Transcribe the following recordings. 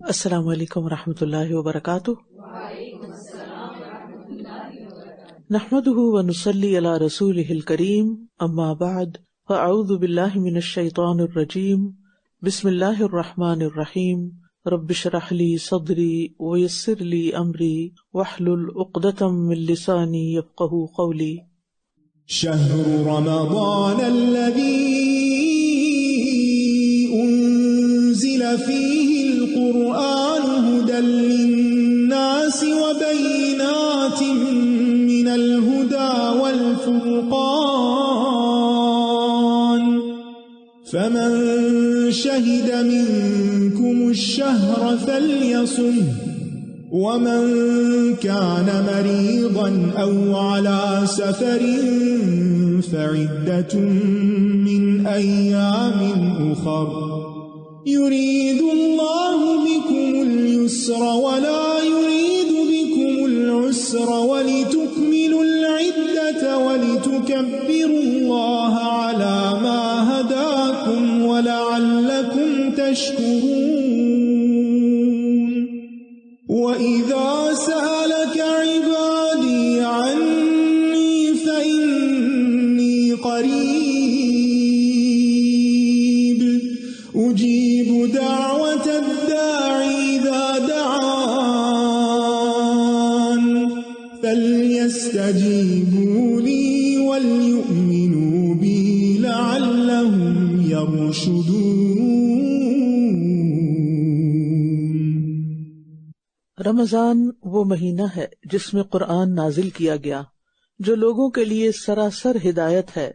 السلام علیکم ورحمۃ اللہ وبرکاتہ۔ نحمده ونصلی علی رسولہ الکریم، اما بعد فاعوذ باللہ من الشیطان الرجیم، بسم اللہ الرحمن الرحیم، رب اشرح لی صدری ویسر لی امری واحلل عقدۃ من لسانی یفقہوا قولی۔ شہر رمضان الذی انزل فیہ القرآن هدى للناس وبینات من الهدى والفرقان فمن شهد منكم الشهر فليصمه ومن كان مريضا أو على سفر فعدة من أيام أخر يريد الله بكم اليسر ولا يريد بكم العسر ولتكملوا العدة ولتكبروا الله على ما هداكم ولعلكم تشكرون وَإِذَا سَأَلَكَ عِبَادِي عَنِّي فَإِنِّي قَرِيبٌ أُجِيبُ دَعْوَةَ الدَّاعِ إِذَا دَعَانِ فَلْيَسْتَجِيبُوا لِي وَلْيُؤْمِنُوا بِي لَعَلَّهُمْ يَرْشُدُونَ۔ رمضان وہ مہینہ ہے جس میں قرآن نازل کیا گیا، جو لوگوں کے لیے سراسر ہدایت ہے،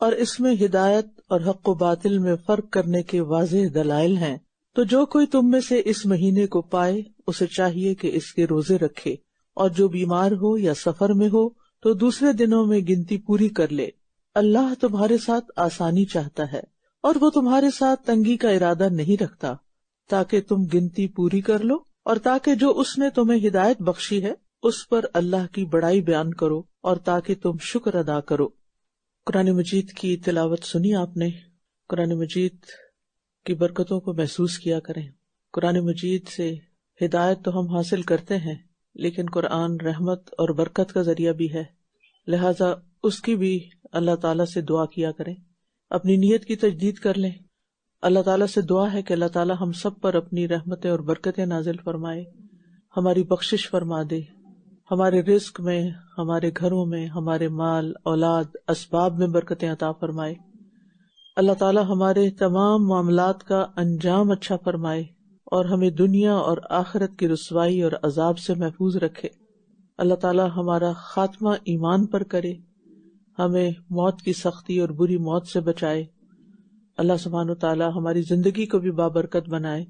اور اس میں ہدایت اور حق و باطل میں فرق کرنے کے واضح دلائل ہیں۔ تو جو کوئی تم میں سے اس مہینے کو پائے اسے چاہیے کہ اس کے روزے رکھے، اور جو بیمار ہو یا سفر میں ہو تو دوسرے دنوں میں گنتی پوری کر لے۔ اللہ تمہارے ساتھ آسانی چاہتا ہے اور وہ تمہارے ساتھ تنگی کا ارادہ نہیں رکھتا، تاکہ تم گنتی پوری کر لو، اور تاکہ جو اس نے تمہیں ہدایت بخشی ہے اس پر اللہ کی بڑائی بیان کرو، اور تاکہ تم شکر ادا کرو۔ قرآن مجید کی تلاوت سنی آپ نے؟ قرآن مجید کی برکتوں کو محسوس کیا کریں۔ قرآن مجید سے ہدایت تو ہم حاصل کرتے ہیں، لیکن قرآن رحمت اور برکت کا ذریعہ بھی ہے، لہٰذا اس کی بھی اللہ تعالیٰ سے دعا کیا کریں، اپنی نیت کی تجدید کر لیں۔ اللہ تعالیٰ سے دعا ہے کہ اللہ تعالیٰ ہم سب پر اپنی رحمتیں اور برکتیں نازل فرمائے، ہماری بخشش فرما دے، ہمارے رزق میں، ہمارے گھروں میں، ہمارے مال، اولاد، اسباب میں برکتیں عطا فرمائے۔ اللہ تعالیٰ ہمارے تمام معاملات کا انجام اچھا فرمائے اور ہمیں دنیا اور آخرت کی رسوائی اور عذاب سے محفوظ رکھے۔ اللہ تعالیٰ ہمارا خاتمہ ایمان پر کرے، ہمیں موت کی سختی اور بری موت سے بچائے۔ اللہ سبحانہ وتعالیٰ ہماری زندگی کو بھی بابرکت بنائے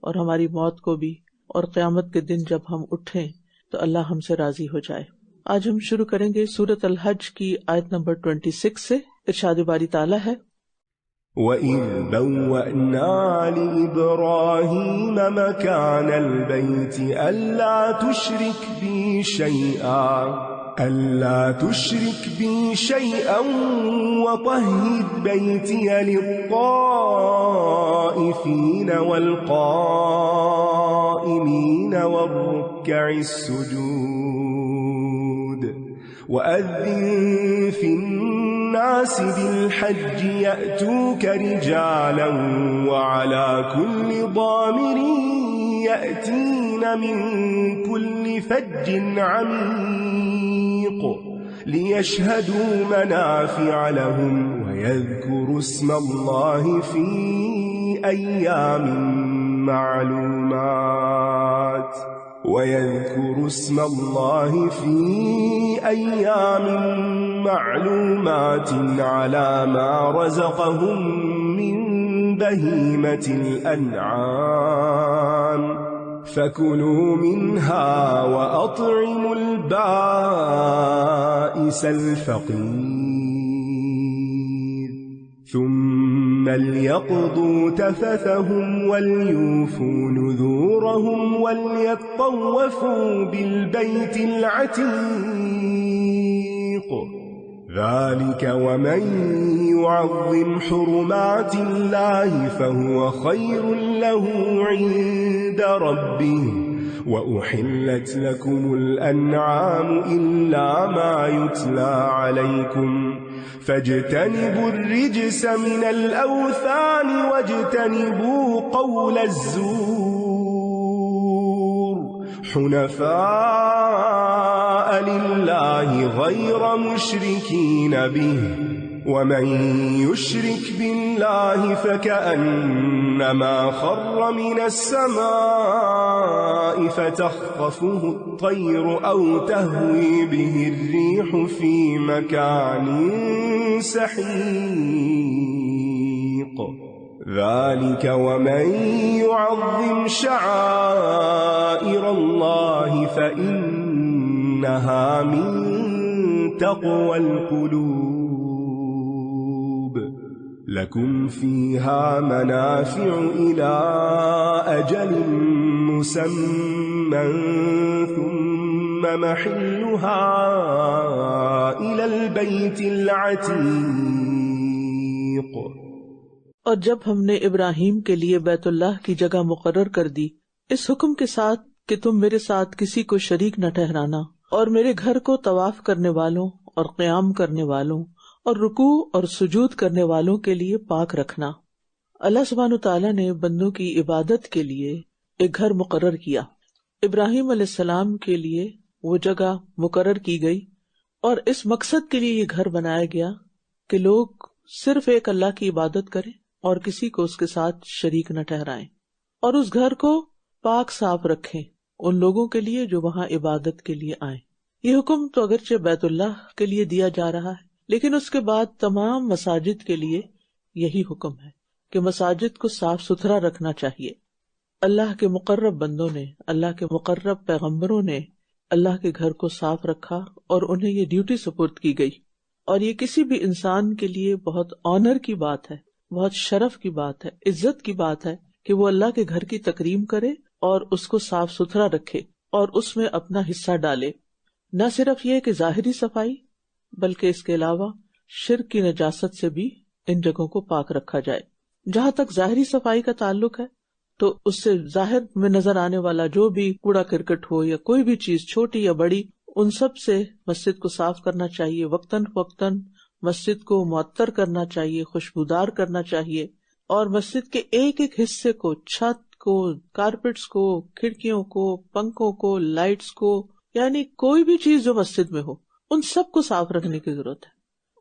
اور ہماری موت کو بھی، اور قیامت کے دن جب ہم اٹھیں تو اللہ ہم سے راضی ہو جائے۔ آج ہم شروع کریں گے سورۃ الحج کی آیت نمبر 26 سے۔ ارشاد باری تعالیٰ ہے، وَإِذْ بَوَّأْنَا لِإِبْرَاهِيمَ مَكَانَ الْبَيْتِ أَلَّا تُشْرِكْ بِي شَيْئًا وَطَهِّرْ بَيْتِيَ لِلطَّائِفِينَ وَالْقَائِمِينَ وَالرُّكَّعِ السُّجُودِ وَأَذِّن فِي النَّاسِ بِالْحَجِّ يَأْتُوكَ رِجَالًا وَعَلَى كُلِّ ضَامِرٍ يَأْتِينَ مِنْ كُلِّ فَجٍّ عَمِيقٍ لِيَشْهَدُوا مَنَافِعَ لَهُمْ وَيَذْكُرُوا اسْمَ اللَّهِ فِي أَيَّامٍ مَّعْلُومَاتٍ عَلَى مَا رَزَقَهُم مِّن بَهِيمَةِ الْأَنْعَامِ فَكُلُوا مِنْهَا وَأَطْعِمُوا الْبَائِسَ الْفَقِيرَ ثُمَّ لْيَقْضُوا تَفَثَهُمْ وَلْيُوفُوا نُذُورَهُمْ وَلْيَطَّوَّفُوا بِالْبَيْتِ الْعَتِيقِ ذلك ومن يعظم حرمات الله فهو خير له عند ربه وأحلت لكم الأنعام إلا ما يتلى عليكم فاجتنبوا الرجس من الأوثان واجتنبوا قول الزور حنفاء لله غير مشركين به ومن يشرك بالله فكأنما خر من السماء فتخطفه الطير أو تهوي به الريح في مكان سحيق ذلك ومن يعظم شعائر الله فإنها من تقوى القلوب لكم فيها منافع إلى أجل مسمى ثم محلها إلى البيت العتيق. اور جب ہم نے ابراہیم کے لیے بیت اللہ کی جگہ مقرر کر دی اس حکم کے ساتھ کہ تم میرے ساتھ کسی کو شریک نہ ٹھہرانا اور میرے گھر کو طواف کرنے والوں اور قیام کرنے والوں اور رکوع اور سجود کرنے والوں کے لیے پاک رکھنا. اللہ سبحانہ تعالیٰ نے بندوں کی عبادت کے لیے ایک گھر مقرر کیا. ابراہیم علیہ السلام کے لیے وہ جگہ مقرر کی گئی اور اس مقصد کے لیے یہ گھر بنایا گیا کہ لوگ صرف ایک اللہ کی عبادت کریں اور کسی کو اس کے ساتھ شریک نہ ٹھہرائیں اور اس گھر کو پاک صاف رکھیں ان لوگوں کے لیے جو وہاں عبادت کے لیے آئیں. یہ حکم تو اگرچہ بیت اللہ کے لیے دیا جا رہا ہے لیکن اس کے بعد تمام مساجد کے لیے یہی حکم ہے کہ مساجد کو صاف ستھرا رکھنا چاہیے. اللہ کے مقرب بندوں نے، اللہ کے مقرب پیغمبروں نے اللہ کے گھر کو صاف رکھا اور انہیں یہ ڈیوٹی سپرد کی گئی. اور یہ کسی بھی انسان کے لیے بہت آنر کی بات ہے، بہت شرف کی بات ہے، عزت کی بات ہے کہ وہ اللہ کے گھر کی تکریم کرے اور اس کو صاف ستھرا رکھے اور اس میں اپنا حصہ ڈالے. نہ صرف یہ کہ ظاہری صفائی بلکہ اس کے علاوہ شرک کی نجاست سے بھی ان جگہوں کو پاک رکھا جائے. جہاں تک ظاہری صفائی کا تعلق ہے تو اس سے ظاہر میں نظر آنے والا جو بھی کوڑا کرکٹ ہو یا کوئی بھی چیز چھوٹی یا بڑی ان سب سے مسجد کو صاف کرنا چاہیے. وقتاً فوقتاً مسجد کو معطر کرنا چاہیے، خوشبودار کرنا چاہیے اور مسجد کے ایک ایک حصے کو، چھت کو، کارپیٹس کو، کھڑکیوں کو، پنکھوں کو، لائٹس کو، یعنی کوئی بھی چیز جو مسجد میں ہو ان سب کو صاف رکھنے کی ضرورت ہے.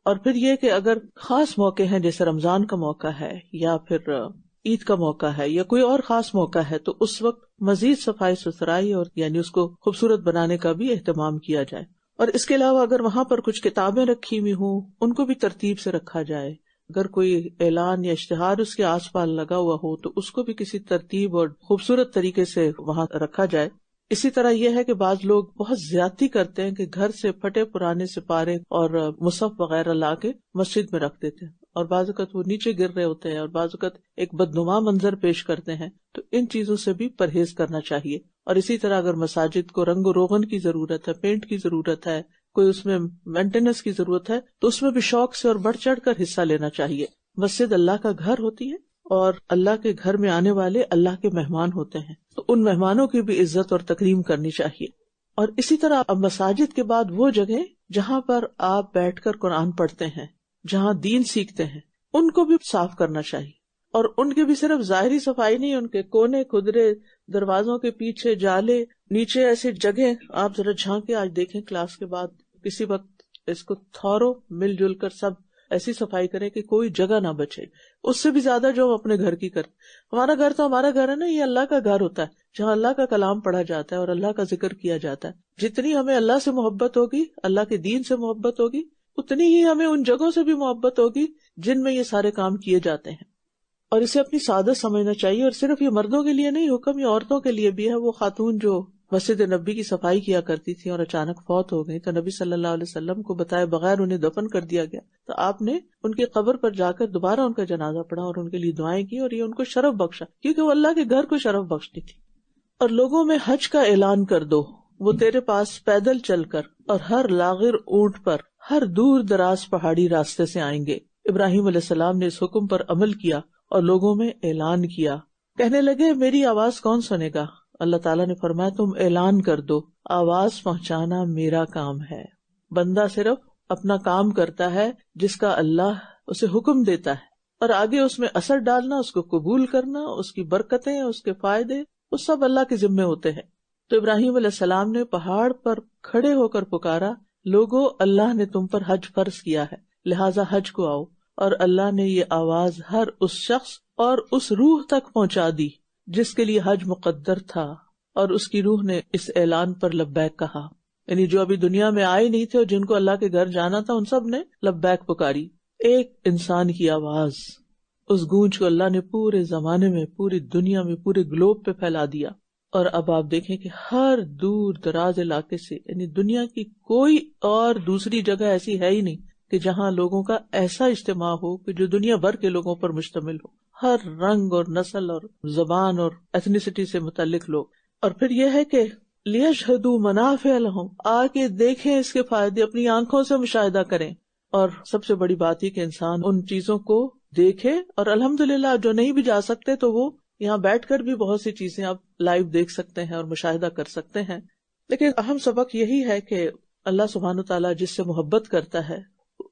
اور پھر یہ کہ اگر خاص موقع ہیں جیسے رمضان کا موقع ہے یا پھر عید کا موقع ہے یا کوئی اور خاص موقع ہے تو اس وقت مزید صفائی ستھرائی اور یعنی اس کو خوبصورت بنانے کا بھی اہتمام کیا جائے. اور اس کے علاوہ اگر وہاں پر کچھ کتابیں رکھی ہوئی ہوں ان کو بھی ترتیب سے رکھا جائے. اگر کوئی اعلان یا اشتہار اس کے آس پاس لگا ہوا ہو تو اس کو بھی کسی ترتیب اور خوبصورت طریقے سے وہاں رکھا جائے. اسی طرح یہ ہے کہ بعض لوگ بہت زیادتی کرتے ہیں کہ گھر سے پھٹے پرانے سپارے اور مصحف وغیرہ لا کے مسجد میں رکھ دیتے ہیں اور بعض اوقات وہ نیچے گر رہے ہوتے ہیں اور بعض اوقات ایک بدنما منظر پیش کرتے ہیں. تو ان چیزوں سے بھی پرہیز کرنا چاہیے. اور اسی طرح اگر مساجد کو رنگ و روغن کی ضرورت ہے، پینٹ کی ضرورت ہے، کوئی اس میں مینٹیننس کی ضرورت ہے تو اس میں بھی شوق سے اور بڑھ چڑھ کر حصہ لینا چاہیے. مسجد اللہ کا گھر ہوتی ہے اور اللہ کے گھر میں آنے والے اللہ کے مہمان ہوتے ہیں تو ان مہمانوں کی بھی عزت اور تکریم کرنی چاہیے. اور اسی طرح اب مساجد کے بعد وہ جگہ جہاں پر آپ بیٹھ کر قرآن پڑھتے ہیں، جہاں دین سیکھتے ہیں، ان کو بھی صاف کرنا چاہیے. اور ان کے بھی صرف ظاہری صفائی نہیں، ان کے کونے کھدرے، دروازوں کے پیچھے جالے، نیچے ایسی جگہ آپ ذرا جھانکے آج دیکھیں کلاس کے بعد کسی وقت اس کو تھورو مل جل کر سب ایسی صفائی کریں کہ کوئی جگہ نہ بچے. اس سے بھی زیادہ جو ہم اپنے گھر کی کرتے. ہمارا گھر تو ہمارا گھر ہے نا، یہ اللہ کا گھر ہوتا ہے جہاں اللہ کا کلام پڑھا جاتا ہے اور اللہ کا ذکر کیا جاتا ہے. جتنی ہمیں اللہ سے محبت ہوگی، اللہ کے دین سے محبت ہوگی، اتنی ہی ہمیں ان جگہوں سے بھی محبت ہوگی جن میں یہ سارے کام کیے جاتے ہیں. اور اسے اپنی سعادت سمجھنا چاہیے. اور صرف یہ مردوں کے لیے نہیں حکم، یہ عورتوں کے لیے بھی ہے. وہ خاتون جو مسجد نبی کی صفائی کیا کرتی تھی اور اچانک فوت ہو گئی تو نبی صلی اللہ علیہ وسلم کو بتائے بغیر انہیں دفن کر دیا گیا. تو آپ نے ان کی قبر پر جا کر دوبارہ ان کا جنازہ پڑھا اور ان کے لیے دعائیں کی اور یہ ان کو شرف بخشا کیونکہ وہ اللہ کے گھر کو شرف بخشتی تھی. اور لوگوں میں حج کا اعلان کر دو وہ تیرے پاس پیدل چل کر اور ہر لاغر اونٹ پر ہر دور دراز پہاڑی راستے سے آئیں گے۔ ابراہیم علیہ السلام نے اس حکم پر عمل کیا اور لوگوں میں اعلان کیا۔ کہنے لگے میری آواز کون سنے گا؟ اللہ تعالیٰ نے فرمایا تم اعلان کر دو، آواز پہنچانا میرا کام ہے۔ بندہ صرف اپنا کام کرتا ہے جس کا اللہ اسے حکم دیتا ہے، اور آگے اس میں اثر ڈالنا، اس کو قبول کرنا، اس کی برکتیں، اس کے فائدے، وہ سب اللہ کے ذمے ہوتے ہیں۔ تو ابراہیم علیہ السلام نے پہاڑ پر کھڑے ہو کر پکارا، لوگو اللہ نے تم پر حج فرض کیا ہے، لہٰذا حج کو آؤ۔ اور اللہ نے یہ آواز ہر اس شخص اور اس روح تک پہنچا دی جس کے لیے حج مقدر تھا، اور اس کی روح نے اس اعلان پر لبیک کہا، یعنی جو ابھی دنیا میں آئے نہیں تھے اور جن کو اللہ کے گھر جانا تھا ان سب نے لبیک پکاری۔ ایک انسان کی آواز، اس گونج کو اللہ نے پورے زمانے میں، پوری دنیا میں، پورے گلوب پہ پھیلا دیا۔ اور اب آپ دیکھیں کہ ہر دور دراز علاقے سے، یعنی دنیا کی کوئی اور دوسری جگہ ایسی ہے ہی نہیں کہ جہاں لوگوں کا ایسا اجتماع ہو کہ جو دنیا بھر کے لوگوں پر مشتمل ہو، ہر رنگ اور نسل اور زبان اور ایتھنیسٹی سے متعلق لوگ۔ اور پھر یہ ہے کہ لِيَشْهَدُوا مَنَافِعَ لَهُمْ، آ کے دیکھیں اس کے فائدے، اپنی آنکھوں سے مشاہدہ کریں۔ اور سب سے بڑی بات یہ کہ انسان ان چیزوں کو دیکھے، اور الحمدللہ جو نہیں بھی جا سکتے تو وہ یہاں بیٹھ کر بھی بہت سی چیزیں آپ لائیو دیکھ سکتے ہیں اور مشاہدہ کر سکتے ہیں۔ لیکن اہم سبق یہی ہے کہ اللہ سبحانہ وتعالیٰ جس سے محبت کرتا ہے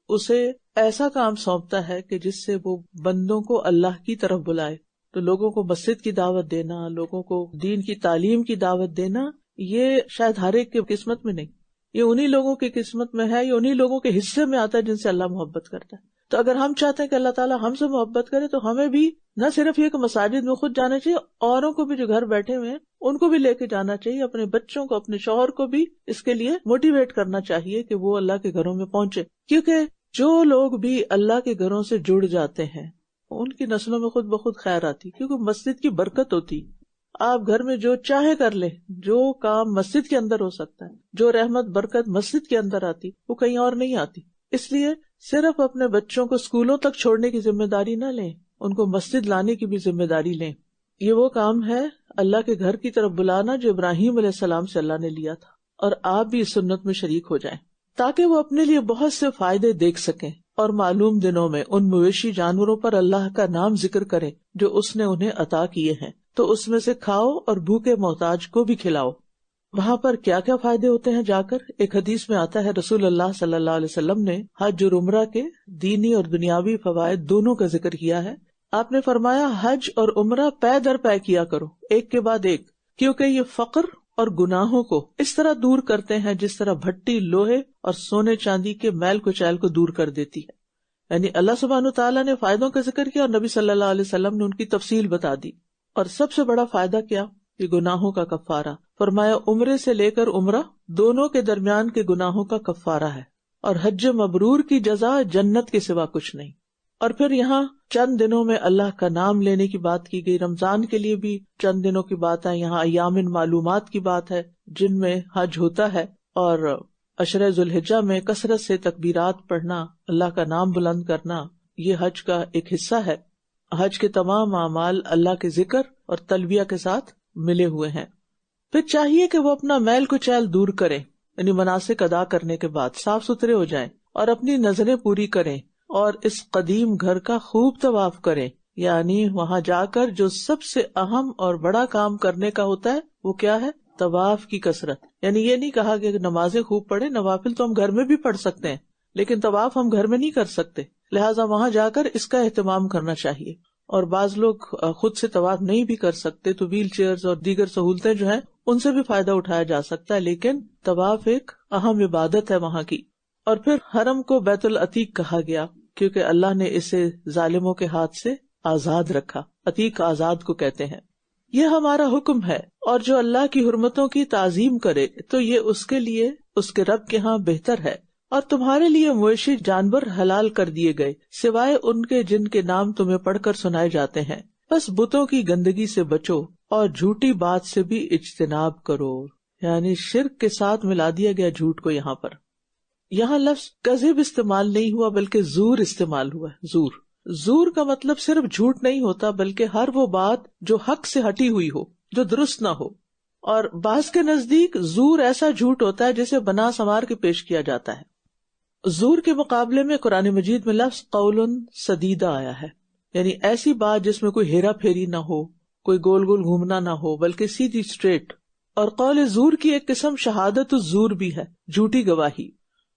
اسے ایسا کام سونپتا ہے کہ جس سے وہ بندوں کو اللہ کی طرف بلائے۔ تو لوگوں کو مسجد کی دعوت دینا، لوگوں کو دین کی تعلیم کی دعوت دینا، یہ شاید ہر ایک کی قسمت میں نہیں، یہ انہی لوگوں کی قسمت میں ہے، یہ انہی لوگوں کے حصے میں آتا ہے جن سے اللہ محبت کرتا ہے۔ تو اگر ہم چاہتے ہیں کہ اللہ تعالیٰ ہم سے محبت کرے تو ہمیں بھی نہ صرف یہ کہ مساجد میں خود جانا چاہیے، اوروں کو بھی جو گھر بیٹھے ہوئے ہیں ان کو بھی لے کے جانا چاہیے، اپنے بچوں کو، اپنے شوہر کو بھی اس کے لیے موٹیویٹ کرنا چاہیے کہ وہ اللہ کے گھروں میں پہنچے، کیونکہ جو لوگ بھی اللہ کے گھروں سے جڑ جاتے ہیں ان کی نسلوں میں خود بخود خیر آتی، کیونکہ مسجد کی برکت ہوتی۔ آپ گھر میں جو چاہے کر لیں، جو کام مسجد کے اندر ہو سکتا ہے، جو رحمت برکت مسجد کے اندر آتی وہ کہیں اور نہیں آتی۔ اس لیے صرف اپنے بچوں کو اسکولوں تک چھوڑنے کی ذمہ داری نہ لیں، ان کو مسجد لانے کی بھی ذمہ داری لیں۔ یہ وہ کام ہے اللہ کے گھر کی طرف بلانا جو ابراہیم علیہ السلام سے اللہ نے لیا تھا، اور آپ بھی اس سنت میں شریک ہو جائیں تاکہ وہ اپنے لیے بہت سے فائدے دیکھ سکیں، اور معلوم دنوں میں ان مویشی جانوروں پر اللہ کا نام ذکر کریں جو اس نے انہیں عطا کیے ہیں، تو اس میں سے کھاؤ اور بھوکے محتاج کو بھی کھلاؤ۔ وہاں پر کیا کیا فائدے ہوتے ہیں جا کر؟ ایک حدیث میں آتا ہے رسول اللہ صلی اللہ علیہ وسلم نے حج اور عمرہ کے دینی اور دنیاوی فوائد دونوں کا ذکر کیا ہے۔ آپ نے فرمایا حج اور عمرہ پے در پے کیا کرو، ایک کے بعد ایک، کیونکہ یہ فقر اور گناہوں کو اس طرح دور کرتے ہیں جس طرح بھٹی لوہے اور سونے چاندی کے میل کچیل کو دور کر دیتی ہے۔ یعنی اللہ سبحانہ تعالیٰ نے فائدوں کا ذکر کیا اور نبی صلی اللہ علیہ وسلم نے ان کی تفصیل بتا دی۔ اور سب سے بڑا فائدہ کیا؟ کہ گناہوں کا کفارہ۔ فرمایا عمرے سے لے کر عمرہ دونوں کے درمیان کے گناہوں کا کفارہ ہے، اور حج مبرور کی جزا جنت کے سوا کچھ نہیں۔ اور پھر یہاں چند دنوں میں اللہ کا نام لینے کی بات کی گئی، رمضان کے لیے بھی چند دنوں کی بات ہے، یہاں ایام معلومات کی بات ہے جن میں حج ہوتا ہے، اور عشرہ ذوالحجہ میں کثرت سے تکبیرات پڑھنا، اللہ کا نام بلند کرنا، یہ حج کا ایک حصہ ہے۔ حج کے تمام اعمال اللہ کے ذکر اور تلبیہ کے ساتھ ملے ہوئے ہیں۔ پھر چاہیے کہ وہ اپنا میل کچیل دور کریں، یعنی مناسک ادا کرنے کے بعد صاف ستھرے ہو جائیں اور اپنی نظریں پوری کریں، اور اس قدیم گھر کا خوب طواف کریں۔ یعنی وہاں جا کر جو سب سے اہم اور بڑا کام کرنے کا ہوتا ہے وہ کیا ہے؟ طواف کی کثرت۔ یعنی یہ نہیں کہا کہ نمازیں خوب پڑھیں، نوافل تو ہم گھر میں بھی پڑھ سکتے ہیں لیکن طواف ہم گھر میں نہیں کر سکتے، لہٰذا وہاں جا کر اس کا اہتمام کرنا چاہیے۔ اور بعض لوگ خود سے طواف نہیں بھی کر سکتے تو ویل چیئرز اور دیگر سہولتیں جو ہیں ان سے بھی فائدہ اٹھایا جا سکتا ہے، لیکن طواف ایک اہم عبادت ہے وہاں کی۔ اور پھر حرم کو بیت العتیق کہا گیا کیونکہ اللہ نے اسے ظالموں کے ہاتھ سے آزاد رکھا، عتیق آزاد کو کہتے ہیں۔ یہ ہمارا حکم ہے، اور جو اللہ کی حرمتوں کی تعظیم کرے تو یہ اس کے لیے اس کے رب کے ہاں بہتر ہے۔ اور تمہارے لیے مویشی جانور حلال کر دیے گئے سوائے ان کے جن کے نام تمہیں پڑھ کر سنائے جاتے ہیں، بس بتوں کی گندگی سے بچو اور جھوٹی بات سے بھی اجتناب کرو۔ یعنی شرک کے ساتھ ملا دیا گیا جھوٹ کو یہاں پر۔ یہاں لفظ کذب استعمال نہیں ہوا بلکہ زور استعمال ہوا ہے۔ زور کا مطلب صرف جھوٹ نہیں ہوتا بلکہ ہر وہ بات جو حق سے ہٹی ہوئی ہو، جو درست نہ ہو، اور بعض کے نزدیک زور ایسا جھوٹ ہوتا ہے جسے بنا سنوار کے پیش کیا جاتا ہے۔ زور کے مقابلے میں قرآن مجید میں لفظ قول سدیدہ آیا ہے، یعنی ایسی بات جس میں کوئی ہیرا پھیری نہ ہو، کوئی گول گول گھومنا نہ ہو، بلکہ سیدھی اسٹریٹ۔ اور قول زور کی ایک قسم شہادت الزور بھی ہے، جھوٹی گواہی۔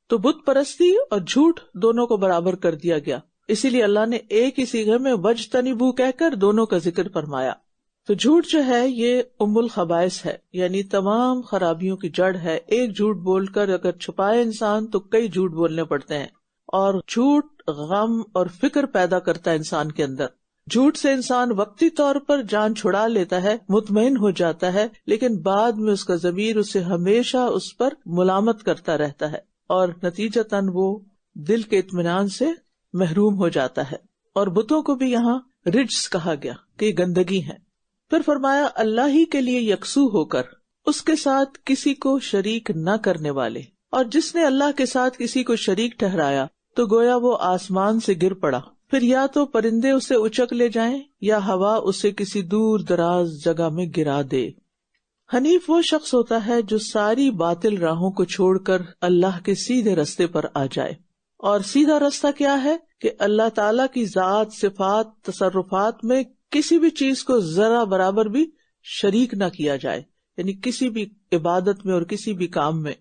تو بت پرستی اور جھوٹ دونوں کو برابر کر دیا گیا، اسی لیے اللہ نے ایک ہی صیغے میں وجتنبو کہہ کر دونوں کا ذکر فرمایا۔ تو جھوٹ جو ہے یہ ام الخبائث ہے، یعنی تمام خرابیوں کی جڑ ہے۔ ایک جھوٹ بول کر اگر چھپائے انسان تو کئی جھوٹ بولنے پڑتے ہیں، اور جھوٹ غم اور فکر پیدا کرتا ہے انسان کے اندر۔ جھوٹ سے انسان وقتی طور پر جان چھڑا لیتا ہے، مطمئن ہو جاتا ہے، لیکن بعد میں اس کا ضمیر اسے ہمیشہ اس پر ملامت کرتا رہتا ہے، اور نتیجتاً وہ دل کے اطمینان سے محروم ہو جاتا ہے۔ اور بتوں کو بھی یہاں رجس کہا گیا کہ گندگی ہے۔ پھر فرمایا اللہ ہی کے لیے یکسو ہو کر اس کے ساتھ کسی کو شریک نہ کرنے والے، اور جس نے اللہ کے ساتھ کسی کو شریک ٹھہرایا تو گویا وہ آسمان سے گر پڑا، پھر یا تو پرندے اسے اچک لے جائیں یا ہوا اسے کسی دور دراز جگہ میں گرا دے۔ حنیف وہ شخص ہوتا ہے جو ساری باطل راہوں کو چھوڑ کر اللہ کے سیدھے رستے پر آ جائے۔ اور سیدھا رستہ کیا ہے کہ اللہ تعالیٰ کی ذات، صفات، تصرفات میں کسی بھی چیز کو ذرا برابر بھی شریک نہ کیا جائے، یعنی کسی بھی عبادت میں اور کسی بھی کام میں۔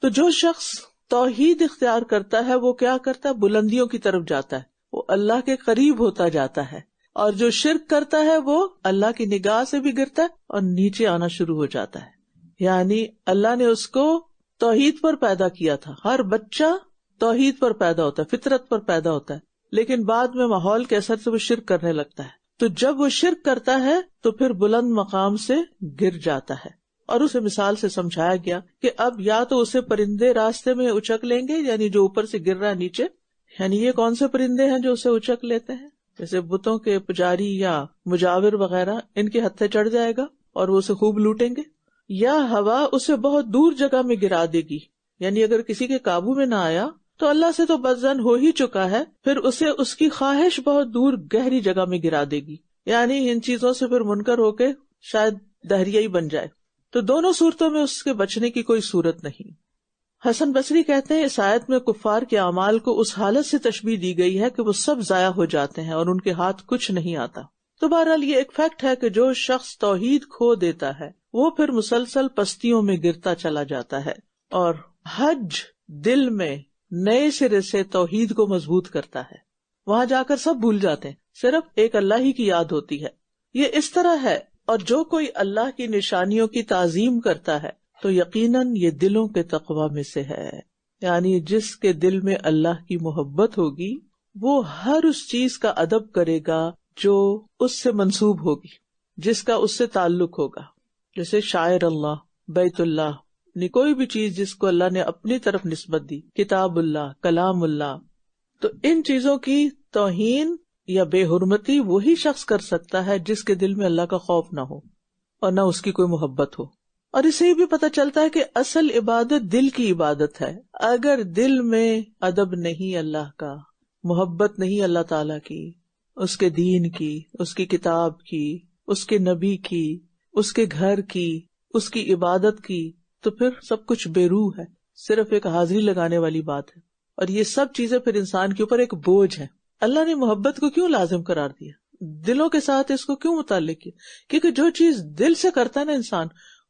تو جو شخص توحید اختیار کرتا ہے وہ کیا کرتا ہے؟ بلندیوں کی طرف جاتا ہے، وہ اللہ کے قریب ہوتا جاتا ہے۔ اور جو شرک کرتا ہے وہ اللہ کی نگاہ سے بھی گرتا ہے اور نیچے آنا شروع ہو جاتا ہے۔ یعنی اللہ نے اس کو توحید پر پیدا کیا تھا، ہر بچہ توحید پر پیدا ہوتا ہے، فطرت پر پیدا ہوتا ہے، لیکن بعد میں ماحول کے اثر سے وہ شرک کرنے لگتا ہے۔ تو جب وہ شرک کرتا ہے تو پھر بلند مقام سے گر جاتا ہے۔ اور اسے مثال سے سمجھایا گیا کہ اب یا تو اسے پرندے راستے میں اچک لیں گے، یعنی جو اوپر سے گر رہا ہے نیچے، یعنی یہ کون سے پرندے ہیں جو اسے اچک لیتے ہیں؟ جیسے بتوں کے پجاری یا مجاور وغیرہ، ان کے ہتھے چڑھ جائے گا اور وہ اسے خوب لوٹیں گے۔ یا ہوا اسے بہت دور جگہ میں گرا دے گی، یعنی اگر کسی کے قابو میں نہ آیا تو اللہ سے تو بدظن ہو ہی چکا ہے، پھر اسے اس کی خواہش بہت دور گہری جگہ میں گرا دے گی، یعنی ان چیزوں سے پھر منکر ہو کے شاید دہریہ ہی بن جائے۔ تو دونوں صورتوں میں اس کے بچنے کی کوئی صورت نہیں۔ حسن بصری کہتے ہیں اس آیت میں کفار کے اعمال کو اس حالت سے تشبیہ دی گئی ہے کہ وہ سب ضائع ہو جاتے ہیں اور ان کے ہاتھ کچھ نہیں آتا۔ تو بہرحال یہ ایک فیکٹ ہے کہ جو شخص توحید کھو دیتا ہے وہ پھر مسلسل پستیوں میں گرتا چلا جاتا ہے، اور حج دل میں نئے سرے سے توحید کو مضبوط کرتا ہے۔ وہاں جا کر سب بھول جاتے ہیں، صرف ایک اللہ ہی کی یاد ہوتی ہے۔ یہ اس طرح ہے، اور جو کوئی اللہ کی نشانیوں کی تعظیم کرتا ہے تو یقیناً یہ دلوں کے تقویٰ میں سے ہے، یعنی جس کے دل میں اللہ کی محبت ہوگی وہ ہر اس چیز کا ادب کرے گا جو اس سے منسوب ہوگی، جس کا اس سے تعلق ہوگا، جیسے شاعر اللہ، بیت اللہ، کوئی بھی چیز جس کو اللہ نے اپنی طرف نسبت دی، کتاب اللہ، کلام اللہ۔ تو ان چیزوں کی توہین یا بے حرمتی وہی شخص کر سکتا ہے جس کے دل میں اللہ کا خوف نہ ہو اور نہ اس کی کوئی محبت ہو۔ اور اس سے یہ بھی پتہ چلتا ہے کہ اصل عبادت دل کی عبادت ہے۔ اگر دل میں ادب نہیں اللہ کا، محبت نہیں اللہ تعالی کی، اس کے دین کی، اس کی کتاب کی، اس کے نبی کی، اس کے گھر کی، اس کی عبادت کی، تو پھر سب کچھ بے روح ہے، صرف ایک حاضری لگانے والی بات ہے۔ اور یہ سب چیزیں پھر انسان کے اوپر ایک بوجھ ہے۔ اللہ نے محبت کو کیوں لازم قرار دیا، دلوں کے ساتھ اس کو کیوں متعلق کیا؟ کیونکہ جو چیز دل سے کرتا ہے نا انسان،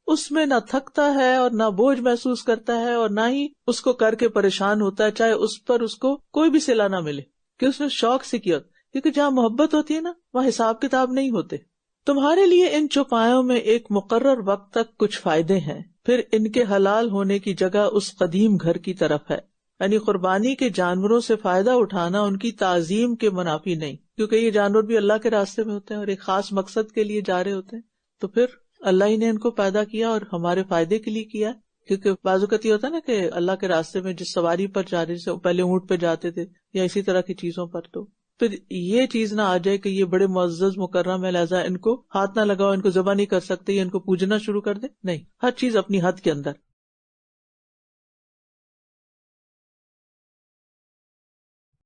اس میں نہ تھکتا ہے اور نہ بوجھ محسوس کرتا ہے، اور نہ ہی اس کو کر کے پریشان ہوتا ہے، چاہے اس پر اس کو کوئی بھی صلہ نہ ملے، کہ اس نے شوق سے کیا۔ کیونکہ جہاں محبت ہوتی ہے نا وہاں حساب کتاب نہیں ہوتے۔ تمہارے لیے ان چوپایوں میں ایک مقرر وقت تک کچھ فائدے ہیں، پھر ان کے حلال ہونے کی جگہ اس قدیم گھر کی طرف ہے، یعنی قربانی کے جانوروں سے فائدہ اٹھانا ان کی تعظیم کے منافی نہیں، کیونکہ یہ جانور بھی اللہ کے راستے میں ہوتے ہیں اور ایک خاص مقصد کے لیے جا رہے ہوتے ہیں۔ تو پھر اللہ ہی نے ان کو پیدا کیا اور ہمارے فائدے کے لیے کیا، کیونکہ بعض اوقات یہ ہوتا ہے نا کہ اللہ کے راستے میں جس سواری پر جا رہے سے پہلے اونٹ پہ جاتے تھے یا اسی طرح کی چیزوں پر، تو پھر یہ چیز نہ آ جائے کہ یہ بڑے معزز مکرم ہے لہٰذا ان کو ہاتھ نہ لگاؤ، ان کو ذبح نہیں کر سکتے یا ان کو پوجنا شروع کر دے، نہیں، ہر چیز اپنی حد کے اندر۔